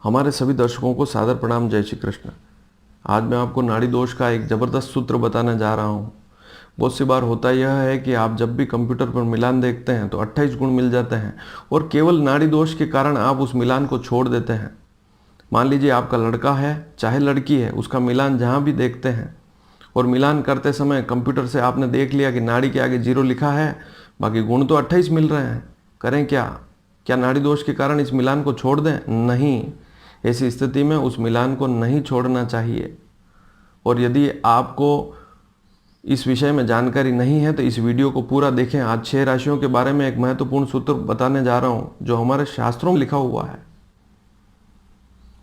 हमारे सभी दर्शकों को सादर प्रणाम। जय श्री कृष्ण। आज मैं आपको नाड़ी दोष का एक ज़बरदस्त सूत्र बताने जा रहा हूँ। बहुत सी बार होता यह है कि आप जब भी कंप्यूटर पर मिलान देखते हैं तो 28 गुण मिल जाते हैं और केवल नाड़ी दोष के कारण आप उस मिलान को छोड़ देते हैं। मान लीजिए आपका लड़का है चाहे लड़की है, उसका मिलान जहाँ भी देखते हैं और मिलान करते समय कंप्यूटर से आपने देख लिया कि नाड़ी के आगे 0 लिखा है, बाकी गुण तो 28 मिल रहे हैं। करें क्या नाड़ी दोष के कारण इस मिलान को छोड़ दें? नहीं, ऐसी स्थिति में उस मिलान को नहीं छोड़ना चाहिए। और यदि आपको इस विषय में जानकारी नहीं है तो इस वीडियो को पूरा देखें। आज 6 राशियों के बारे में एक महत्वपूर्ण सूत्र बताने जा रहा हूं जो हमारे शास्त्रों में लिखा हुआ है।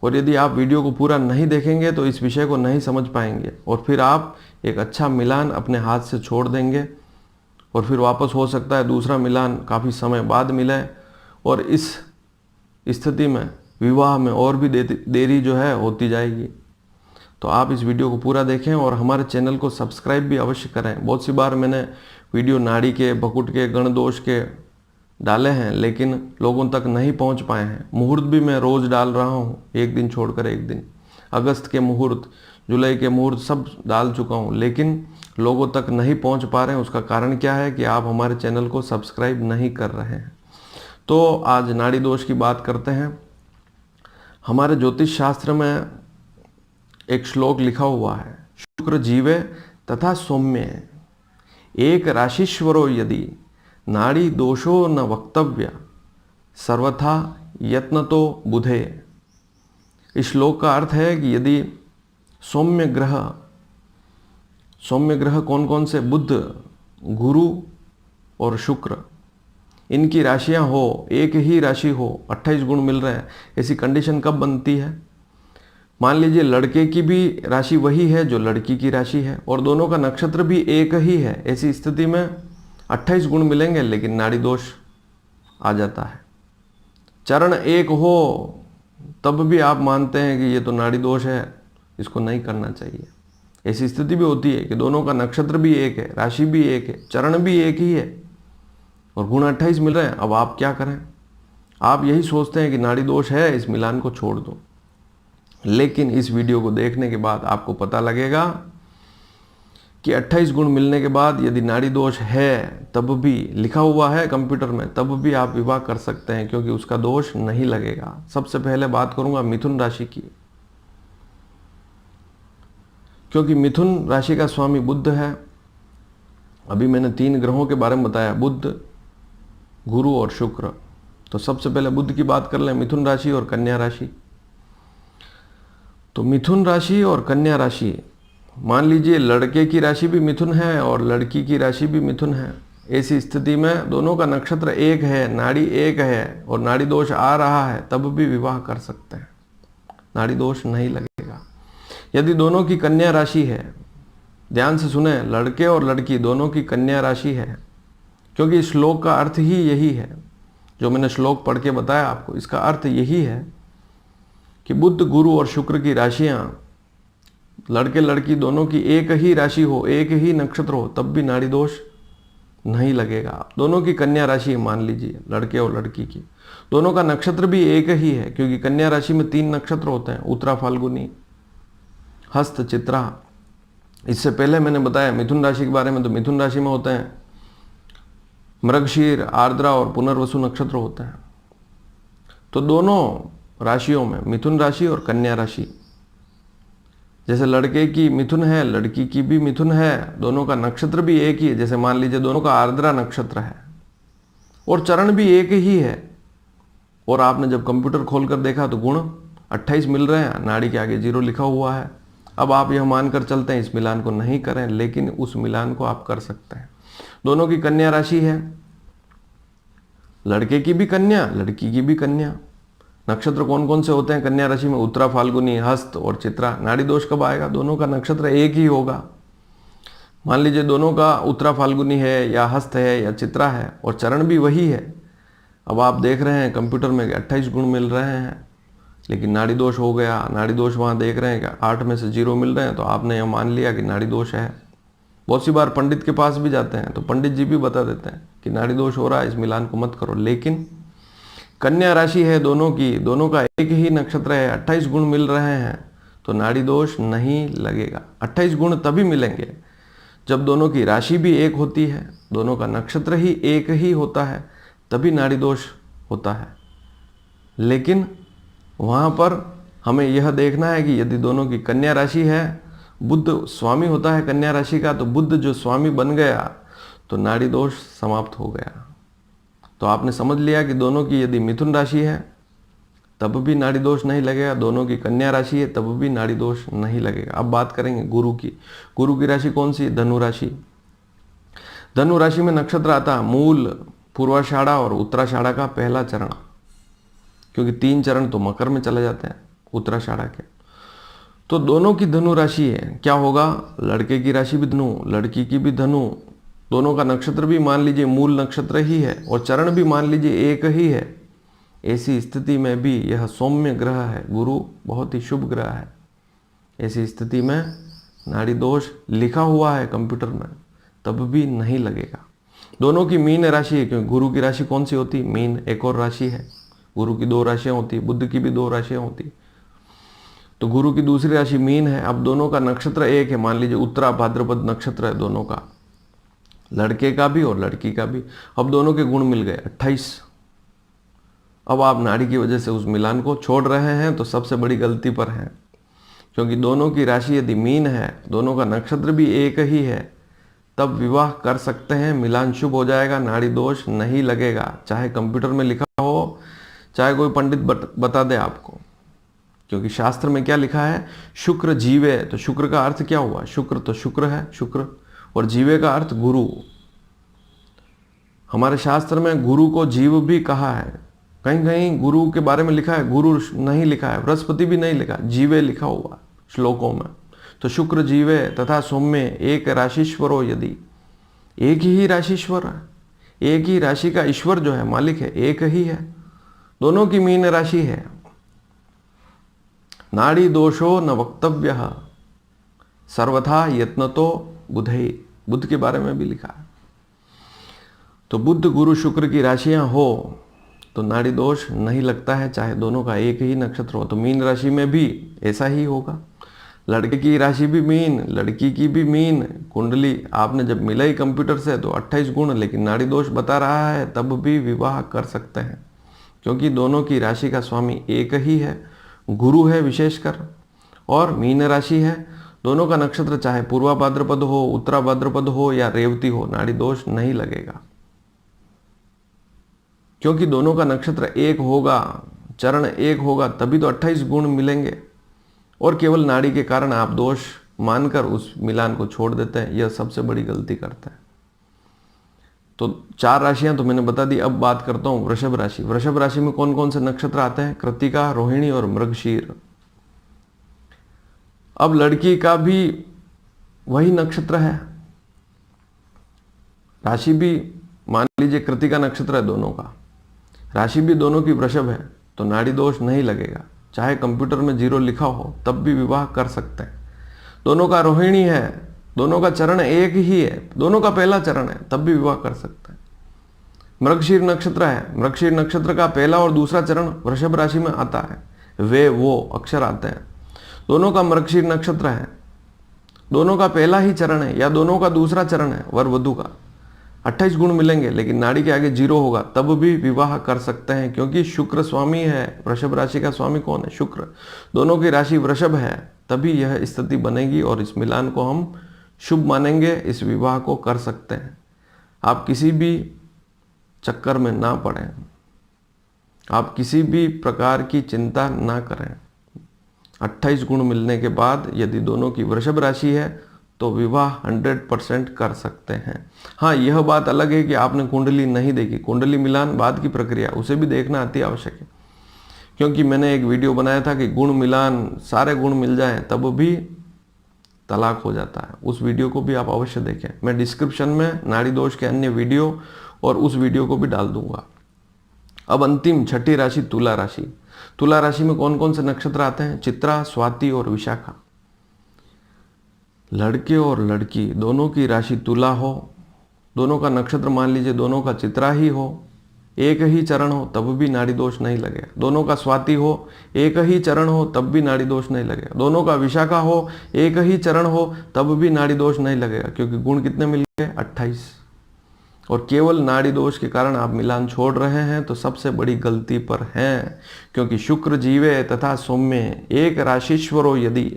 और यदि आप वीडियो को पूरा नहीं देखेंगे तो इस विषय को नहीं समझ पाएंगे और फिर आप एक अच्छा मिलान अपने हाथ से छोड़ देंगे और फिर वापस हो सकता है दूसरा मिलान काफ़ी समय बाद मिले और इस स्थिति में विवाह में और भी देरी जो है होती जाएगी। तो आप इस वीडियो को पूरा देखें और हमारे चैनल को सब्सक्राइब भी अवश्य करें। बहुत सी बार मैंने वीडियो नाड़ी के, भकुट के, गण दोष के डाले हैं लेकिन लोगों तक नहीं पहुंच पाए हैं। मुहूर्त भी मैं रोज़ डाल रहा हूं, एक दिन छोड़कर एक दिन। अगस्त के मुहूर्त, जुलाई के मुहूर्त सब डाल चुका हूं लेकिन लोगों तक नहीं पहुंच पा रहे हैं। उसका कारण क्या है कि आप हमारे चैनल को सब्सक्राइब नहीं कर रहे हैं। तो आज नाड़ी दोष की बात करते हैं। हमारे ज्योतिष शास्त्र में एक श्लोक लिखा हुआ है, शुक्र जीवे तथा सौम्य एक राशिश्वरो यदि नाड़ी दोषो न वक्तव्य सर्वथा यत्न तो बुधे। इस श्लोक का अर्थ है कि यदि सौम्य ग्रह कौन कौन से? बुध, गुरु और शुक्र, इनकी राशियां हो, एक ही राशि हो, 28 गुण मिल रहे हैं। ऐसी कंडीशन कब बनती है? मान लीजिए लड़के की भी राशि वही है जो लड़की की राशि है और दोनों का नक्षत्र भी एक ही है। ऐसी स्थिति में 28 गुण मिलेंगे लेकिन नाड़ी दोष आ जाता है। चरण एक हो तब भी आप मानते हैं कि ये तो नाड़ी दोष है, इसको नहीं करना चाहिए। ऐसी स्थिति भी होती है कि दोनों का नक्षत्र भी एक है, राशि भी एक है, चरण भी एक ही है और गुण 28 मिल रहे हैं। अब आप क्या करें? आप यही सोचते हैं कि नाड़ी दोष है, इस मिलान को छोड़ दो। लेकिन इस वीडियो को देखने के बाद आपको पता लगेगा कि 28 गुण मिलने के बाद यदि नाड़ी दोष है, तब भी लिखा हुआ है कंप्यूटर में, तब भी आप विवाह कर सकते हैं क्योंकि उसका दोष नहीं लगेगा। सबसे पहले बात करूंगा मिथुन राशि की, क्योंकि मिथुन राशि का स्वामी बुध है। अभी मैंने 3 ग्रहों के बारे में बताया, बुध, गुरु और शुक्र। तो सबसे पहले बुध की बात कर लें, मिथुन राशि और कन्या राशि। तो मिथुन राशि और कन्या राशि, मान लीजिए लड़के की राशि भी मिथुन है और लड़की की राशि भी मिथुन है। ऐसी स्थिति में दोनों का नक्षत्र एक है, नाड़ी एक है और नाड़ी दोष आ रहा है, तब भी विवाह कर सकते हैं, नाड़ी दोष नहीं लगेगा। यदि दोनों की कन्या राशि है, ध्यान से सुने, लड़के और लड़की दोनों की कन्या राशि है, क्योंकि इस श्लोक का अर्थ ही यही है जो मैंने श्लोक पढ़ के बताया आपको। इसका अर्थ यही है कि बुध, गुरु और शुक्र की राशियां, लड़के लड़की दोनों की एक ही राशि हो, एक ही नक्षत्र हो, तब भी नाड़ी दोष नहीं लगेगा। दोनों की कन्या राशि मान लीजिए, लड़के और लड़की की, दोनों का नक्षत्र भी एक ही है, क्योंकि कन्या राशि में 3 नक्षत्र होते हैं, उत्तरा, फाल्गुनी, हस्त, चित्रा। इससे पहले मैंने बताया मिथुन राशि के बारे में, तो मिथुन राशि में होते हैं मृगशीर, आर्द्रा और पुनर्वसु नक्षत्र होते हैं। तो दोनों राशियों में, मिथुन राशि और कन्या राशि, जैसे लड़के की मिथुन है, लड़की की भी मिथुन है, दोनों का नक्षत्र भी एक ही है। जैसे मान लीजिए दोनों का आर्द्रा नक्षत्र है और चरण भी एक ही है और आपने जब कंप्यूटर खोलकर देखा तो गुण 28 मिल रहे हैं, नाड़ी के आगे 0 लिखा हुआ है। अब आप यह मानकर चलते हैं इस मिलान को नहीं करें, लेकिन उस मिलान को आप कर सकते हैं। दोनों की कन्या राशि है, लड़के की भी कन्या, लड़की की भी कन्या। नक्षत्र कौन कौन से होते हैं कन्या राशि में? उत्तरा, फाल्गुनी, हस्त और चित्रा। नाड़ी दोष कब आएगा? दोनों का नक्षत्र एक ही होगा। मान लीजिए दोनों का उत्तरा फाल्गुनी है या हस्त है या चित्रा है और चरण भी वही है। अब आप देख रहे हैं कंप्यूटर में 28 गुण मिल रहे हैं लेकिन नाड़ी दोष हो गया। नाड़ी दोष वहाँ देख रहे हैं कि 8 में से 0 मिल रहे हैं, तो आपने यह मान लिया कि नाड़ी दोष है। बहुत सी बार पंडित के पास भी जाते हैं तो पंडित जी भी बता देते हैं कि नाड़ी दोष हो रहा है, इस मिलान को मत करो। लेकिन कन्या राशि है दोनों की, दोनों का एक ही नक्षत्र है, 28 गुण मिल रहे हैं, तो नाड़ी दोष नहीं लगेगा। 28 गुण तभी मिलेंगे जब दोनों की राशि भी एक होती है, दोनों का नक्षत्र ही एक ही होता है, तभी नाड़ी दोष होता है। लेकिन वहाँ पर हमें यह देखना है कि यदि दोनों की कन्या राशि है, बुध स्वामी होता है कन्या राशि का, तो बुध जो स्वामी बन गया तो नाड़ी दोष समाप्त हो गया। तो आपने समझ लिया कि दोनों की यदि मिथुन राशि है तब भी नाड़ी दोष नहीं लगेगा, दोनों की कन्या राशि है तब भी नाड़ी दोष नहीं लगेगा। अब बात करेंगे गुरु की। गुरु की राशि कौन सी? धनु राशि। धनु राशि में नक्षत्र आता है मूल, पूर्वाषाढ़ा और उत्तराषाढ़ा का पहला चरण, क्योंकि 3 चरण तो मकर में चले जाते हैं उत्तराषाढ़ा के। तो दोनों की धनु राशि है, क्या होगा? लड़के की राशि भी धनु, लड़की की भी धनु, दोनों का नक्षत्र भी मान लीजिए मूल नक्षत्र ही है और चरण भी मान लीजिए एक ही है। ऐसी स्थिति में भी यह सौम्य ग्रह है, गुरु बहुत ही शुभ ग्रह है। ऐसी स्थिति में नाड़ी दोष लिखा हुआ है कंप्यूटर में, तब भी नहीं लगेगा। दोनों की मीन राशि है, क्योंकि गुरु की राशि कौन सी होती? मीन। एक और राशि है, गुरु की 2 राशियां होती, बुध की भी 2 राशियां होती, तो गुरु की दूसरी राशि मीन है। अब दोनों का नक्षत्र एक है, मान लीजिए उत्तरा भाद्रपद नक्षत्र है दोनों का, लड़के का भी और लड़की का भी। अब दोनों के गुण मिल गए 28। अब आप नाड़ी की वजह से उस मिलान को छोड़ रहे हैं तो सबसे बड़ी गलती पर हैं, क्योंकि दोनों की राशि यदि मीन है, दोनों का नक्षत्र भी एक ही है, तब विवाह कर सकते हैं, मिलान शुभ हो जाएगा, नाड़ी दोष नहीं लगेगा। चाहे कंप्यूटर में लिखा हो, चाहे कोई पंडित बता दे आपको, क्योंकि शास्त्र में क्या लिखा है? शुक्र जीवे। तो शुक्र का अर्थ क्या हुआ? शुक्र तो शुक्र है, शुक्र, और जीवे का अर्थ गुरु। हमारे शास्त्र में गुरु को जीव भी कहा है, कहीं कहीं गुरु के बारे में लिखा है, गुरु नहीं लिखा है, बृहस्पति भी नहीं लिखा, जीवे लिखा हुआ श्लोकों में। तो शुक्र जीवे तथा सौम्य एक राशिश्वरो, यदि एक ही राशिश्वर है, एक ही राशि का ईश्वर जो है मालिक है, एक ही है, दोनों की मीन राशि है। नाड़ी दोषो न वक्तव्य सर्वथा यत्नतो बुधे, बुध के बारे में भी लिखा है। तो बुध गुरु शुक्र की राशियां हो तो नाड़ी दोष नहीं लगता है, चाहे दोनों का एक ही नक्षत्र हो। तो मीन राशि में भी ऐसा ही होगा, लड़के की राशि भी मीन, लड़की की भी मीन, कुंडली आपने जब मिलाई कंप्यूटर से तो 28 गुण, लेकिन नाड़ी दोष बता रहा है, तब भी विवाह कर सकते हैं, क्योंकि दोनों की राशि का स्वामी एक ही है, गुरु है विशेषकर, और मीन राशि है। दोनों का नक्षत्र चाहे पूर्वा भाद्रपद हो, उत्तरा भाद्रपद हो या रेवती हो, नाड़ी दोष नहीं लगेगा, क्योंकि दोनों का नक्षत्र एक होगा, चरण एक होगा, तभी तो 28 गुण मिलेंगे। और केवल नाड़ी के कारण आप दोष मानकर उस मिलान को छोड़ देते हैं, यह सबसे बड़ी गलती करते हैं। तो 4 राशियां तो मैंने बता दी। अब बात करता हूं वृषभ राशि। वृषभ राशि में कौन कौन से नक्षत्र आते हैं? कृत्तिका, रोहिणी और मृगशीर। अब लड़की का भी वही नक्षत्र है, राशि भी मान लीजिए कृत्तिका नक्षत्र है दोनों का, राशि भी दोनों की वृषभ है, तो नाड़ी दोष नहीं लगेगा, चाहे कंप्यूटर में 0 लिखा हो तब भी विवाह कर सकते हैं। दोनों का रोहिणी है, दोनों का चरण एक ही है, दोनों का पहला चरण है, तब भी विवाह कर सकते हैं। मृगशीर नक्षत्र है, मृगशीर नक्षत्र का पहला और दूसरा चरण वृषभ राशि में आता है, वे वो अक्षर आते हैं। दोनों का मृगशीर नक्षत्र है, दोनों का पहला ही चरण है या दोनों का दूसरा चरण है वर वधु का, 28 गुण मिलेंगे, लेकिन नाड़ी के आगे 0 होगा, तब भी विवाह कर सकते हैं, क्योंकि शुक्र स्वामी है। वृषभ राशि का स्वामी कौन है? शुक्र। दोनों की राशि वृषभ है, तभी यह स्थिति बनेगी और इस मिलान को हम शुभ मानेंगे, इस विवाह को कर सकते हैं। आप किसी भी चक्कर में ना पड़ें, आप किसी भी प्रकार की चिंता ना करें। 28 गुण मिलने के बाद यदि दोनों की वृषभ राशि है तो विवाह 100% कर सकते हैं। हाँ, यह बात अलग है कि आपने कुंडली नहीं देखी, कुंडली मिलान बाद की प्रक्रिया, उसे भी देखना अति आवश्यक है, क्योंकि मैंने एक वीडियो बनाया था कि गुण मिलान, सारे गुण मिल जाएं तब भी तलाक हो जाता है। उस वीडियो को भी आप अवश्य देखें, मैं डिस्क्रिप्शन में नाड़ी दोष के अन्य वीडियो और उस वीडियो को भी डाल दूंगा। अब अंतिम 6ठी राशि तुला राशि। तुला राशि में कौन कौन से नक्षत्र आते हैं? चित्रा, स्वाति और विशाखा। लड़के और लड़की दोनों की राशि तुला हो, दोनों का नक्षत्र मान लीजिए दोनों का चित्रा ही हो, एक ही चरण हो तब भी नाड़ी दोष नहीं लगेगा। दोनों का स्वाति हो, एक ही चरण हो तब भी नाड़ी दोष नहीं लगेगा। दोनों का विशाखा हो, एक ही चरण हो तब भी नाड़ी दोष नहीं लगेगा, क्योंकि गुण कितने मिल गए? 28। और केवल नाड़ी दोष के कारण आप मिलान छोड़ रहे हैं तो सबसे बड़ी गलती पर हैं, क्योंकि शुक्र जीवे तथा सौम्य एक राशिश्वरो यदि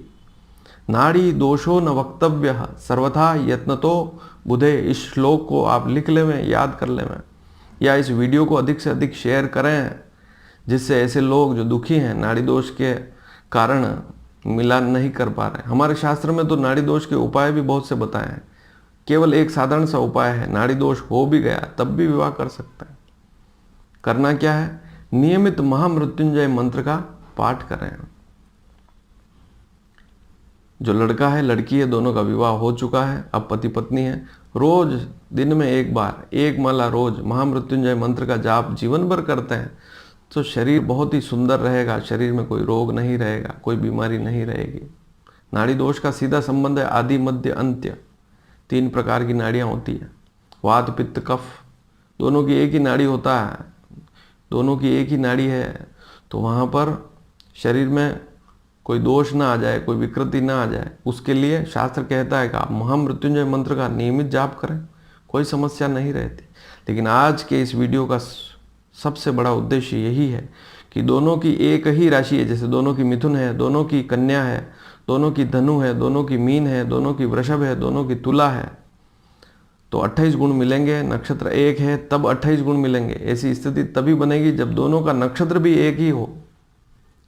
नाड़ी दोषो न वक्तव्य सर्वथा यत्नतो बुधे। इस श्लोक को आप लिख लें, याद कर लें, या इस वीडियो को अधिक से अधिक शेयर करें, जिससे ऐसे लोग जो दुखी हैं नाड़ी दोष के कारण मिलान नहीं कर पा रहे हैं। हमारे शास्त्र में तो नाड़ी दोष के उपाय भी बहुत से बताए हैं। केवल एक साधारण सा उपाय है, नाड़ी दोष हो भी गया तब भी विवाह कर सकते हैं। करना क्या है? नियमित महामृत्युंजय मंत्र का पाठ करें। जो लड़का है लड़की है, दोनों का विवाह हो चुका है, अब पति पत्नी है, रोज दिन में एक बार एक माला रोज महामृत्युंजय मंत्र का जाप जीवन भर करते हैं तो शरीर बहुत ही सुंदर रहेगा, शरीर में कोई रोग नहीं रहेगा, कोई बीमारी नहीं रहेगी। नाड़ी दोष का सीधा संबंध है आदि मध्य अंत्य। 3 प्रकार की नाड़ियाँ होती है, वात पित्त कफ, दोनों की एक ही नाड़ी होता है, दोनों की एक ही नाड़ी है। तो वहाँ पर शरीर में कोई दोष ना आ जाए, कोई विकृति ना आ जाए, उसके लिए शास्त्र कहता है कि आप महामृत्युंजय मंत्र का नियमित जाप करें, कोई समस्या नहीं रहती। लेकिन आज के इस वीडियो का सबसे बड़ा उद्देश्य यही है कि दोनों की एक ही राशि है, जैसे दोनों की मिथुन है, दोनों की कन्या है, दोनों की धनु है, दोनों की मीन है, दोनों की वृषभ है, दोनों की तुला है, तो 28 गुण मिलेंगे। नक्षत्र एक है तब 28 गुण मिलेंगे। ऐसी स्थिति तभी बनेगी जब दोनों का नक्षत्र भी एक ही हो।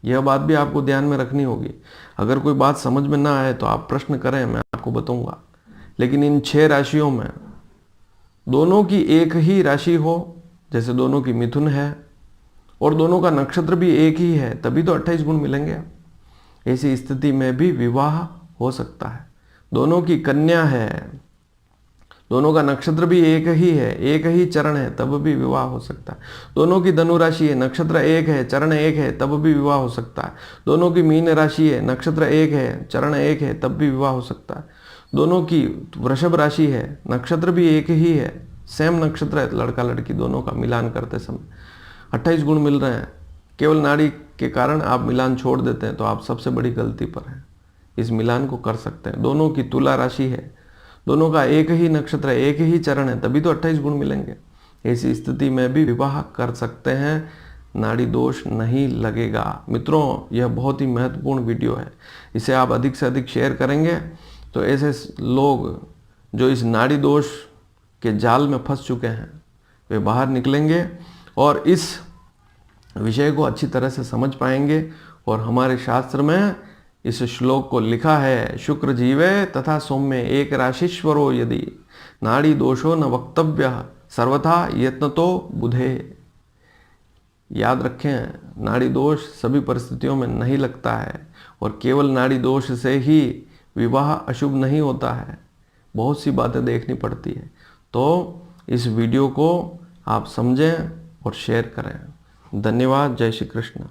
यह बात भी आपको ध्यान में रखनी होगी। अगर कोई बात समझ में ना आए तो आप प्रश्न करें, मैं आपको बताऊंगा। लेकिन इन 6 राशियों में दोनों की एक ही राशि हो, जैसे दोनों की मिथुन है और दोनों का नक्षत्र भी एक ही है, तभी तो 28 गुण मिलेंगे। ऐसी स्थिति में भी विवाह हो सकता है। दोनों की कन्या है, दोनों का नक्षत्र भी एक ही है, एक ही चरण है, तब भी विवाह हो सकता है। दोनों की धनु राशि है, नक्षत्र एक है, चरण एक है, तब भी विवाह हो सकता है। दोनों की मीन राशि है, नक्षत्र एक है, चरण एक है, तब भी विवाह हो सकता है। दोनों की वृषभ राशि है, नक्षत्र भी एक ही है, सेम नक्षत्र है, लड़का लड़की दोनों का मिलान करते समय 28 गुण मिल रहे हैं। केवल नाड़ी के कारण आप मिलान छोड़ देते हैं तो आप सबसे बड़ी गलती पर हैं। इस मिलान को कर सकते हैं। दोनों की तुला राशि है, दोनों का एक ही नक्षत्र है, एक ही चरण है, तभी तो 28 गुण मिलेंगे। ऐसी स्थिति में भी विवाह कर सकते हैं, नाड़ी दोष नहीं लगेगा। मित्रों, यह बहुत ही महत्वपूर्ण वीडियो है, इसे आप अधिक से अधिक शेयर करेंगे तो ऐसे लोग जो इस नाड़ी दोष के जाल में फंस चुके हैं वे बाहर निकलेंगे और इस विषय को अच्छी तरह से समझ पाएंगे। और हमारे शास्त्र में इस श्लोक को लिखा है, शुक्र जीवे तथा सौम्य एक राशिश्वरो यदि नाड़ी दोषो न वक्तव्य सर्वथा यत्नतो बुधे। याद रखें, नाड़ी दोष सभी परिस्थितियों में नहीं लगता है और केवल नाड़ी दोष से ही विवाह अशुभ नहीं होता है, बहुत सी बातें देखनी पड़ती है। तो इस वीडियो को आप समझें और शेयर करें। धन्यवाद। जय श्री कृष्ण।